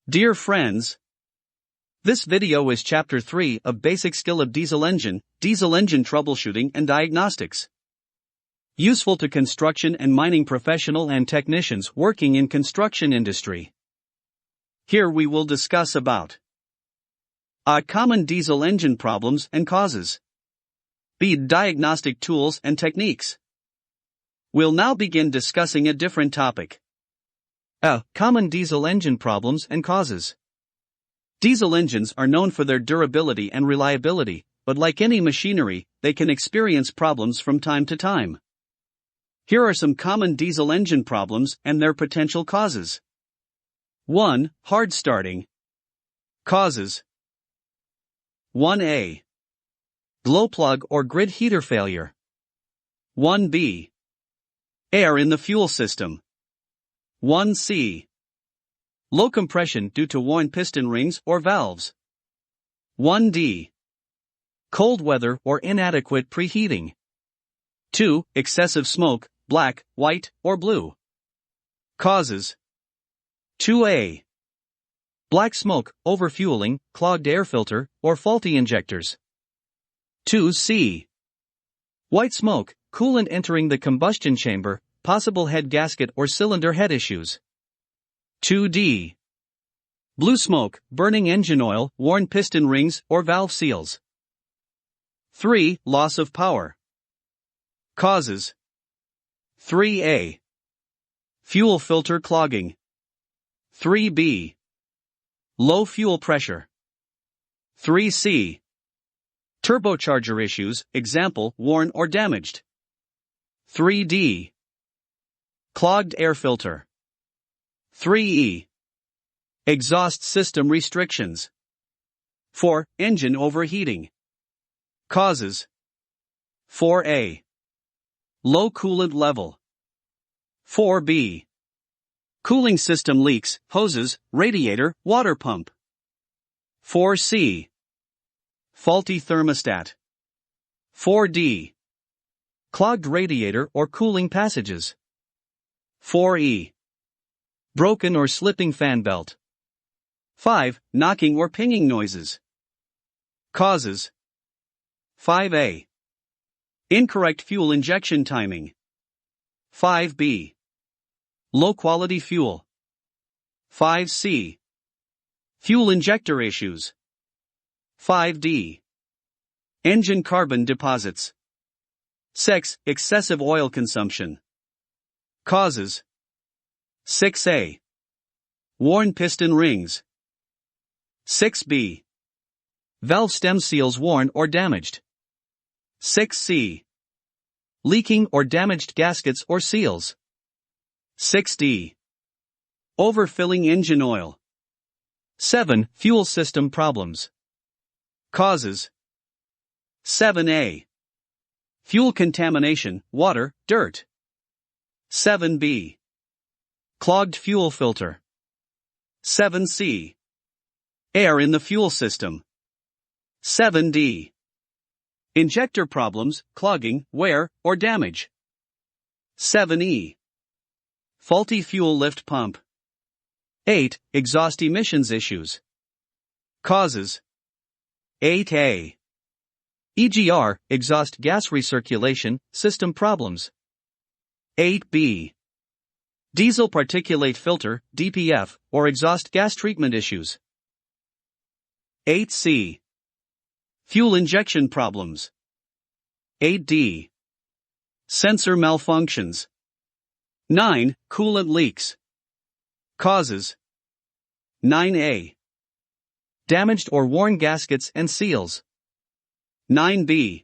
Dear friends, this video is Chapter 3 of Basic Skill of Diesel Engine Troubleshooting and Diagnostics. Useful to construction and mining professional and technicians working in construction industry. Here we will discuss about A. Common diesel engine problems and causes. B. Diagnostic tools and techniques. We'll now begin discussing a different topic. A. Common diesel engine problems and causes. Diesel engines are known for their durability and reliability, but like any machinery, they can experience problems from time to time. Here are some common diesel engine problems and their potential causes. 1. Hard starting. Causes. 1A. Glow plug or grid heater failure. 1B. Air in the fuel system. 1C. Low compression due to worn piston rings or valves. 1D. Cold weather or inadequate preheating. 2. Excessive smoke, black, white, or blue. Causes. 2A. Black smoke, overfueling, clogged air filter, or faulty injectors. 2C. White smoke, coolant entering the combustion chamber, possible head gasket or cylinder head issues. 2D. Blue smoke, burning engine oil, worn piston rings, or valve seals. 3. Loss of power. Causes. 3A. Fuel filter clogging. 3B. Low fuel pressure. 3C. Turbocharger issues, example, worn or damaged. 3D. Clogged air filter. 3E. Exhaust system restrictions. 4. Engine overheating. Causes. 4A. Low coolant level. 4B. Cooling system leaks, hoses, radiator, water pump. 4C. Faulty thermostat. 4D. Clogged radiator or cooling passages. 4E. Broken or slipping fan belt. 5. Knocking or pinging noises. Causes. 5A. Incorrect fuel injection timing. 5B. Low quality fuel. 5C. Fuel injector issues. 5D. Engine carbon deposits. 6. Excessive oil consumption. Causes. 6A. Worn piston rings. 6B. Valve stem seals worn or damaged. 6C. Leaking or damaged gaskets or seals. 6D. Overfilling engine oil. 7. Fuel system problems. Causes. 7A. Fuel contamination, water, dirt. 7B. Clogged fuel filter. 7C. Air in the fuel system. 7D. Injector problems, clogging, wear, or damage. 7E. Faulty fuel lift pump. 8. Exhaust emissions issues. Causes. 8A. EGR, exhaust gas recirculation, system problems. 8B. Diesel particulate filter, DPF, or exhaust gas treatment issues. 8C. Fuel injection problems. 8D. Sensor malfunctions. 9. Coolant leaks. Causes. 9A. Damaged or worn gaskets and seals. 9B.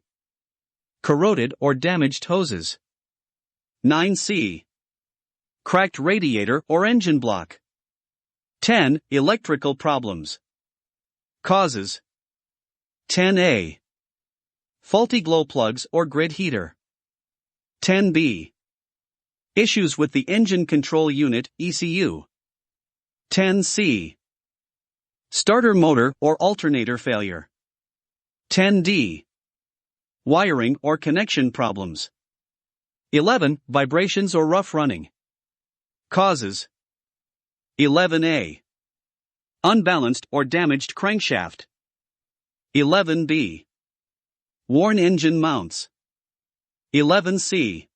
Corroded or damaged hoses. 9C. Cracked radiator or engine block. 10. Electrical problems. Causes. 10A. Faulty glow plugs or grid heater. 10B. Issues with the engine control unit, ECU. 10C. Starter motor or alternator failure. 10D. Wiring or connection problems. 11. Vibrations or rough running. Causes. 11A. Unbalanced or damaged crankshaft. 11b. Worn engine mounts. 11c.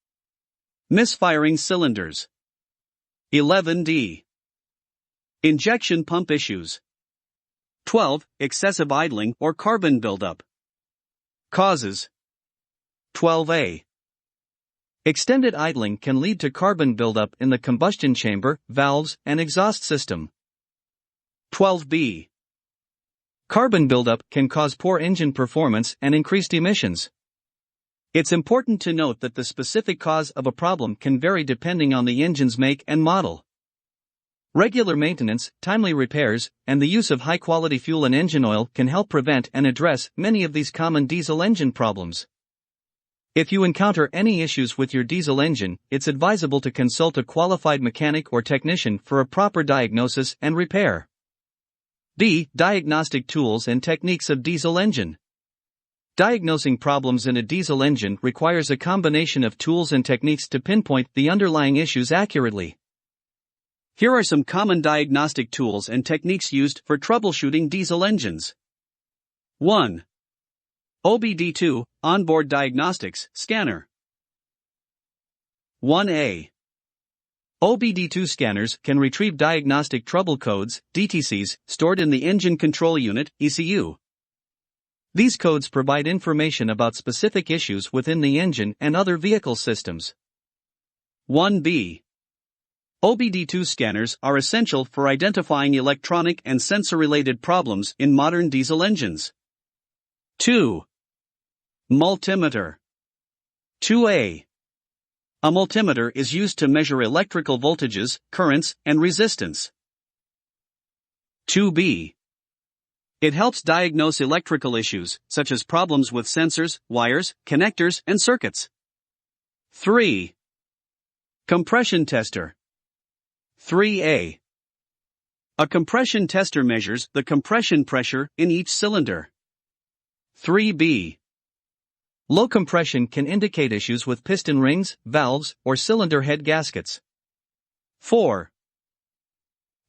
Misfiring cylinders. 11d. Injection pump issues. 12. Excessive idling or carbon buildup. Causes. 12a. Extended idling can lead to carbon buildup in the combustion chamber, valves, and exhaust system. 12b. Carbon buildup can cause poor engine performance and increased emissions. It's important to note that the specific cause of a problem can vary depending on the engine's make and model. Regular maintenance, timely repairs, and the use of high-quality fuel and engine oil can help prevent and address many of these common diesel engine problems. If you encounter any issues with your diesel engine, it's advisable to consult a qualified mechanic or technician for a proper diagnosis and repair. D. Diagnostic tools and techniques of diesel engine. Diagnosing problems in a diesel engine requires a combination of tools and techniques to pinpoint the underlying issues accurately. Here are some common diagnostic tools and techniques used for troubleshooting diesel engines. 1. OBD2, Onboard Diagnostics, Scanner. 1A. OBD2 scanners can retrieve diagnostic trouble codes, DTCs, stored in the Engine Control Unit, ECU. These codes provide information about specific issues within the engine and other vehicle systems. 1B. OBD2 scanners are essential for identifying electronic and sensor-related problems in modern diesel engines. 2. Multimeter. 2A. A multimeter is used to measure electrical voltages, currents, and resistance. 2B. It helps diagnose electrical issues, such as problems with sensors, wires, connectors, and circuits. 3. Compression tester. 3A. A compression tester measures the compression pressure in each cylinder. 3B. Low compression can indicate issues with piston rings, valves, or cylinder head gaskets. 4.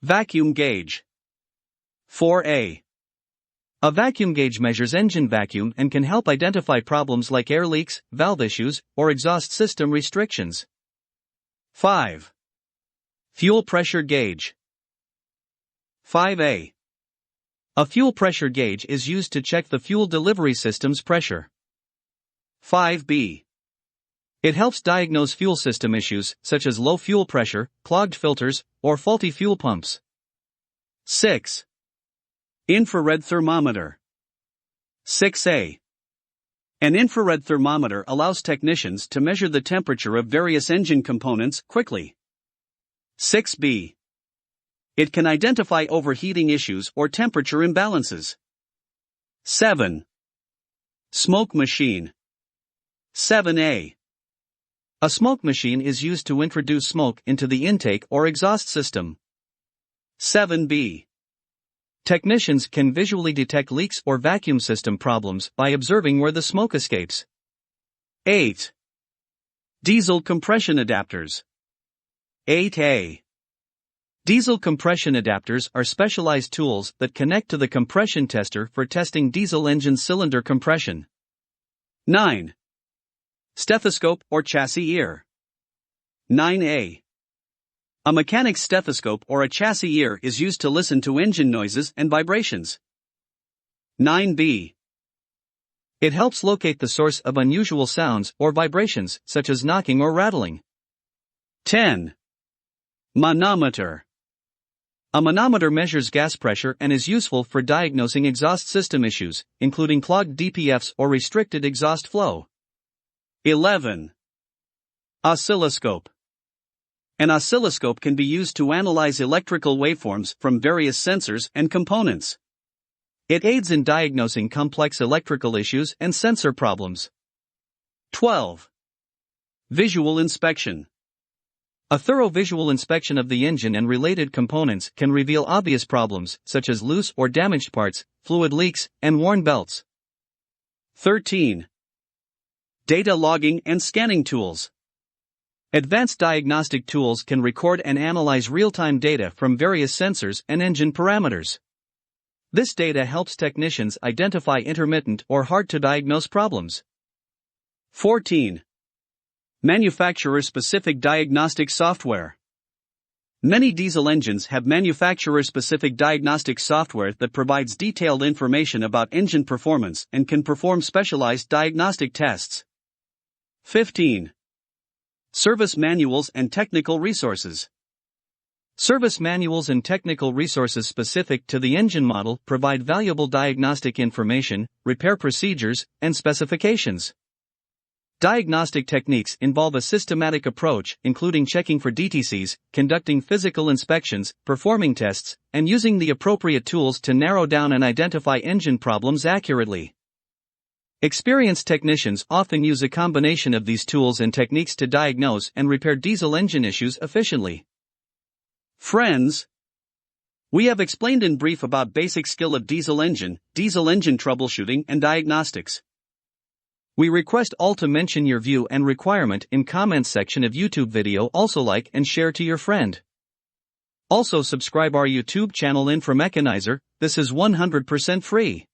Vacuum gauge. 4A. A vacuum gauge measures engine vacuum and can help identify problems like air leaks, valve issues, or exhaust system restrictions. 5. Fuel pressure gauge. 5A. A fuel pressure gauge is used to check the fuel delivery system's pressure. 5B. It helps diagnose fuel system issues such as low fuel pressure, clogged filters, or faulty fuel pumps. 6. Infrared thermometer. 6A. An infrared thermometer allows technicians to measure the temperature of various engine components quickly. 6B. It can identify overheating issues or temperature imbalances. 7. Smoke machine. 7A. A smoke machine is used to introduce smoke into the intake or exhaust system. 7B. Technicians can visually detect leaks or vacuum system problems by observing where the smoke escapes. 8. Diesel compression adapters. 8A. Diesel compression adapters are specialized tools that connect to the compression tester for testing diesel engine cylinder compression. 9. Stethoscope or chassis ear. 9A. A mechanic's stethoscope or a chassis ear is used to listen to engine noises and vibrations. 9B. It helps locate the source of unusual sounds or vibrations, such as knocking or rattling. 10. Manometer. A manometer measures gas pressure and is useful for diagnosing exhaust system issues, including clogged DPFs or restricted exhaust flow. 11. Oscilloscope. An oscilloscope can be used to analyze electrical waveforms from various sensors and components. It aids in diagnosing complex electrical issues and sensor problems. 12. Visual inspection. A thorough visual inspection of the engine and related components can reveal obvious problems such as loose or damaged parts, fluid leaks, and worn belts. 13. Data logging and scanning tools. Advanced diagnostic tools can record and analyze real-time data from various sensors and engine parameters. This data helps technicians identify intermittent or hard-to-diagnose problems. 14. Manufacturer-specific diagnostic software. Many diesel engines have manufacturer-specific diagnostic software that provides detailed information about engine performance and can perform specialized diagnostic tests. 15. Service manuals and technical resources. Service manuals and technical resources specific to the engine model provide valuable diagnostic information, repair procedures, and specifications. Diagnostic techniques involve a systematic approach, including checking for DTCs, conducting physical inspections, performing tests, and using the appropriate tools to narrow down and identify engine problems accurately. Experienced technicians often use a combination of these tools and techniques to diagnose and repair diesel engine issues efficiently. Friends, we have explained in brief about basic skill of diesel engine troubleshooting and diagnostics. We request all to mention your view and requirement in comments section of YouTube video. Also like and share to your friend. Also subscribe our YouTube channel Infomechanizer. This is 100% free.